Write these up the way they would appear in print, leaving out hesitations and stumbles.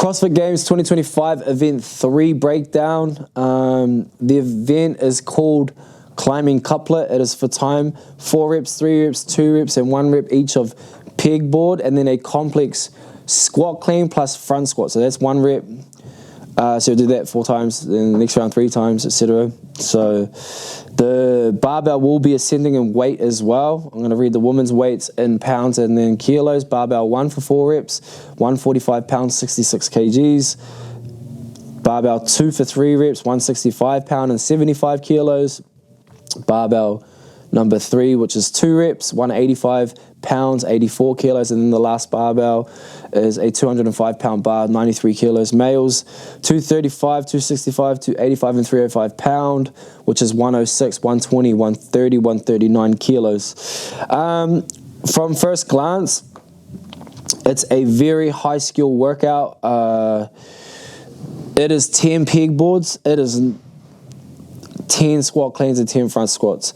CrossFit Games 2025 Event 3 breakdown. The event is called Climbing Couplet. It is for time 4 reps, 3 reps, 2 reps, and 1 rep each of pegboard, and then a complex squat clean plus front squat. So that's 1 rep. So you'll do that 4 times, then the next round 3 times, etc. So the barbell will be ascending in weight as well. I'm going to read the women's weights in pounds and then kilos. Barbell 1 for 4 reps, 145 pounds, 66 kgs. Barbell 2 for 3 reps, 165 pound and 75 kilos. Barbell number 3, which is 2 reps, 185 pounds, 84 kilos, and then the last barbell is a 205 pound bar, 93 kilos. Males 235, 265, 285, and 305 pound, which is 106, 120, 130, 139 kilos. From first glance, it's a very high skill workout. It is 10 pegboards. It is 10 squat cleans and 10 front squats.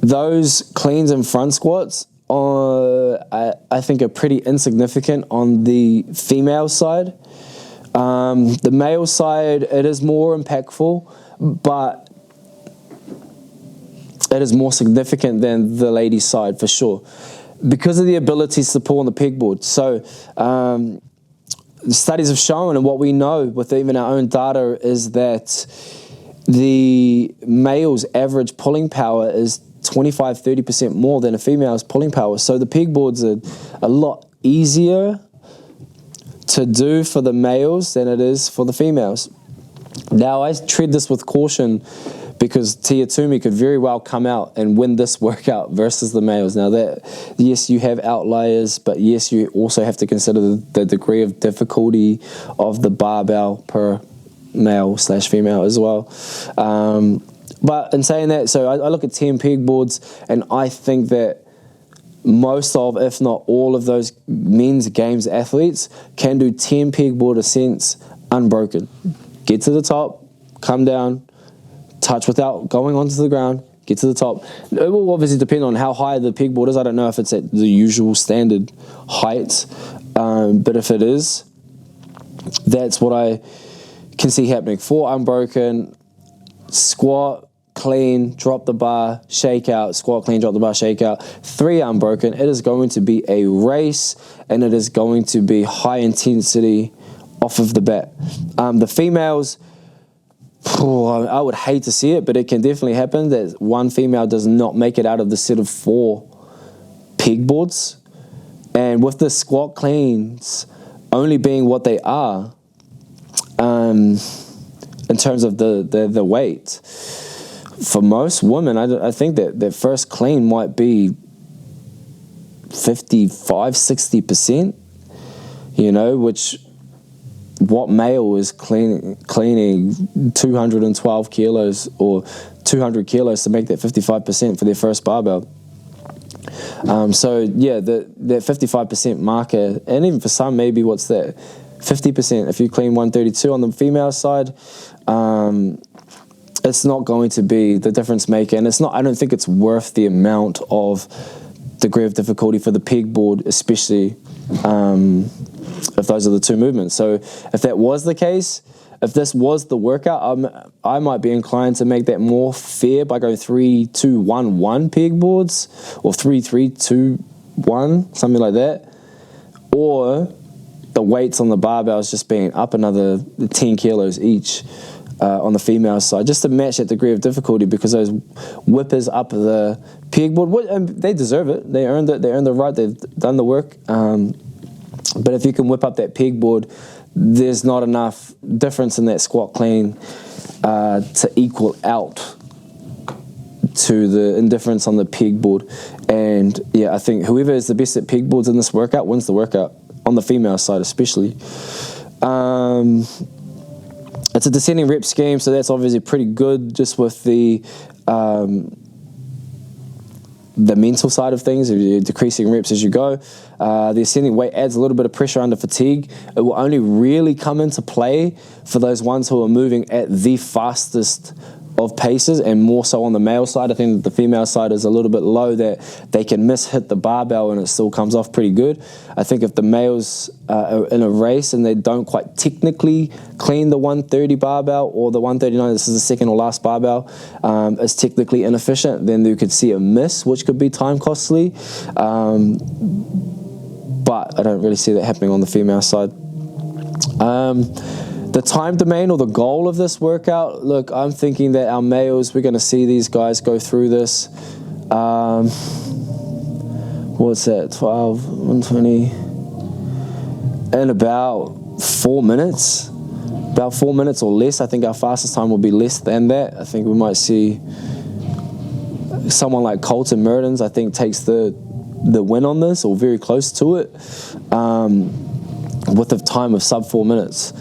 Those cleans and front squats I think are pretty insignificant on the female side. The male side, it is more impactful, but it is more significant than the ladies' side for sure, because of the abilities to pull on the pegboard. So the studies have shown, and what we know with even our own data, is that the male's average pulling power is 25-30% more than a female's pulling power. So the pegboards are a lot easier to do for the males than it is for the females. Now, I tread this with caution because Tia Toomey could very well come out and win this workout versus the males. Now, that, yes, you have outliers, but yes, you also have to consider the degree of difficulty of the barbell per male/female as well. But in saying that, so I look at 10 pegboards, and I think that most of, if not all of those men's games athletes can do 10 pegboard ascents unbroken. Get to the top, come down, touch without going onto the ground, get to the top. It will obviously depend on how high the pegboard is. I don't know if it's at the usual standard height, but if it is, that's what I can see happening. 4 unbroken, squat, clean, drop the bar, shake out, squat, clean, drop the bar, shake out. 3 unbroken. It is going to be a race, and it is going to be high intensity off of the bat. The females, I would hate to see it, but it can definitely happen that one female does not make it out of the set of 4 pegboards. And with the squat cleans only being what they are, in terms of the weight, for most women, I think that their first clean might be 55-60%, which what male is cleaning 212 kilos or 200 kilos to make that 55% for their first barbell. So yeah, that 55% marker, and even for some, maybe what's that, 50%. If you clean 132 on the female side, it's not going to be the difference maker, and it's not. I don't think it's worth the amount of degree of difficulty for the pegboard, especially if those are the 2 movements. So if that was the case, if this was the workout, I might be inclined to make that more fair by going 3-2-1-1 pegboards, or 3-3-2-1, something like that, or the weights on the barbells just being up another 10 kilos each on the female side, just to match that degree of difficulty, because those whippers up the pegboard, they deserve it. They earned it. They earned the right. They've done the work. But if you can whip up that pegboard, there's not enough difference in that squat clean to equal out to the indifference on the pegboard. And yeah, I think whoever is the best at pegboards in this workout wins the workout, on the female side especially. It's a descending rep scheme, so that's obviously pretty good, just with the mental side of things. You're decreasing reps as you go. The ascending weight adds a little bit of pressure under fatigue. It will only really come into play for those ones who are moving at the fastest of paces, and more so on the male side. I think that the female side is a little bit low, that they can hit the barbell and it still comes off pretty good. I think if the males are in a race and they don't quite technically clean the 130 barbell or the 139, this is the second or last barbell, is technically inefficient, then you could see a miss, which could be time costly. But I don't really see that happening on the female side. The time domain or the goal of this workout, look, I'm thinking that our males, we're going to see these guys go through this. What's that? 12, 120. In about 4 minutes. About 4 minutes or less. I think our fastest time will be less than that. I think we might see someone like Colton Mertens, I think, takes the win on this, or very close to it, with a time of sub 4 minutes.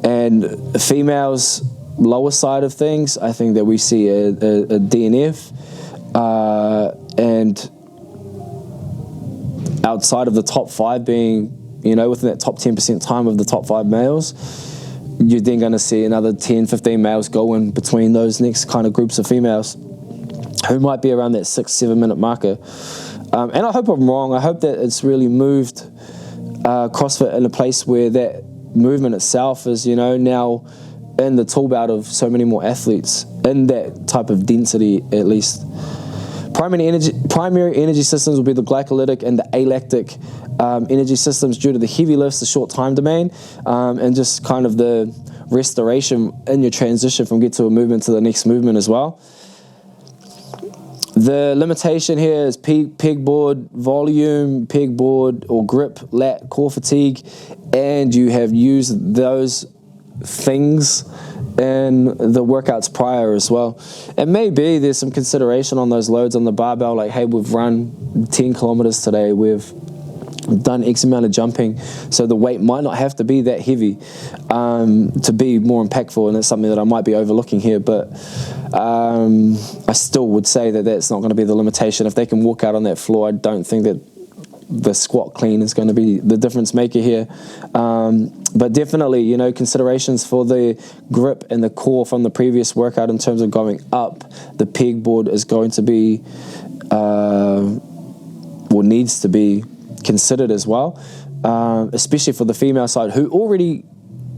And females, lower side of things, I think that we see a DNF, and outside of the top 5 being, within that top 10% time of the top 5 males, you're then going to see another 10, 15 males go in between those next kind of groups of females who might be around that 6-7 minute marker. And I hope I'm wrong. I hope that it's really moved CrossFit in a place where that movement itself is, now in the tool belt of so many more athletes in that type of density, at least. Primary energy systems will be the glycolytic and the alactic energy systems, due to the heavy lifts, the short time domain, and just kind of the restoration in your transition from get to a movement to the next movement as well. The limitation here is pegboard volume, pegboard or grip, lat, core fatigue, and you have used those things in the workouts prior as well. And maybe there's some consideration on those loads on the barbell, like, hey, we've run 10 kilometers today, we've done X amount of jumping, so the weight might not have to be that heavy to be more impactful, and it's something that I might be overlooking here, but I still would say that that's not going to be the limitation. If they can walk out on that floor, I don't think that the squat clean is going to be the difference maker here. But definitely, considerations for the grip and the core from the previous workout in terms of going up, the pegboard is going to be, or needs to be, considered as well, especially for the female side, who already,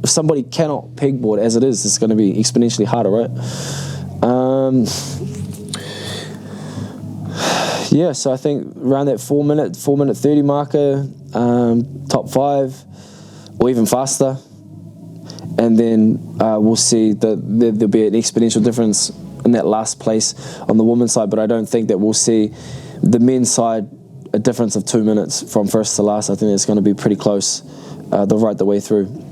if somebody cannot pegboard as it is, it's going to be exponentially harder, right? Yeah, so I think around that 4 minute 30 marker, top 5, or even faster, and then we'll see that there'll be an exponential difference in that last place on the women's side, but I don't think that we'll see the men's side a difference of 2 minutes from first to last. I think it's going to be pretty close the way through.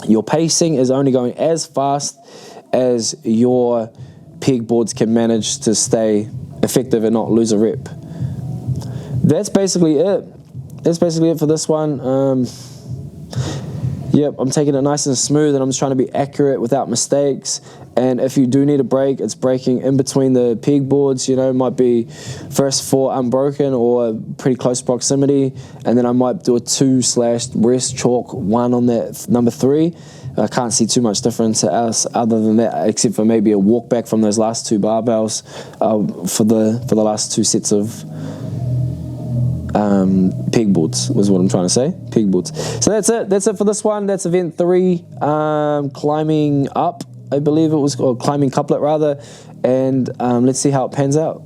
Your pacing is only going as fast as your pegboards can manage to stay effective and not lose a rep. That's basically it. That's basically it for this one. Yep, I'm taking it nice and smooth, and I'm just trying to be accurate without mistakes. And if you do need a break, it's breaking in between the pegboards. It might be first 4 unbroken or pretty close proximity, and then I might do a 2/rest chalk 1 on that number 3. I can't see too much difference else other than that, except for maybe a walk back from those last 2 barbells for the last 2 sets of pegboards, was what I'm trying to say. Pegboards. So that's it. That's it for this one. That's event 3, climbing up, I believe it was, or climbing couplet rather. And let's see how it pans out.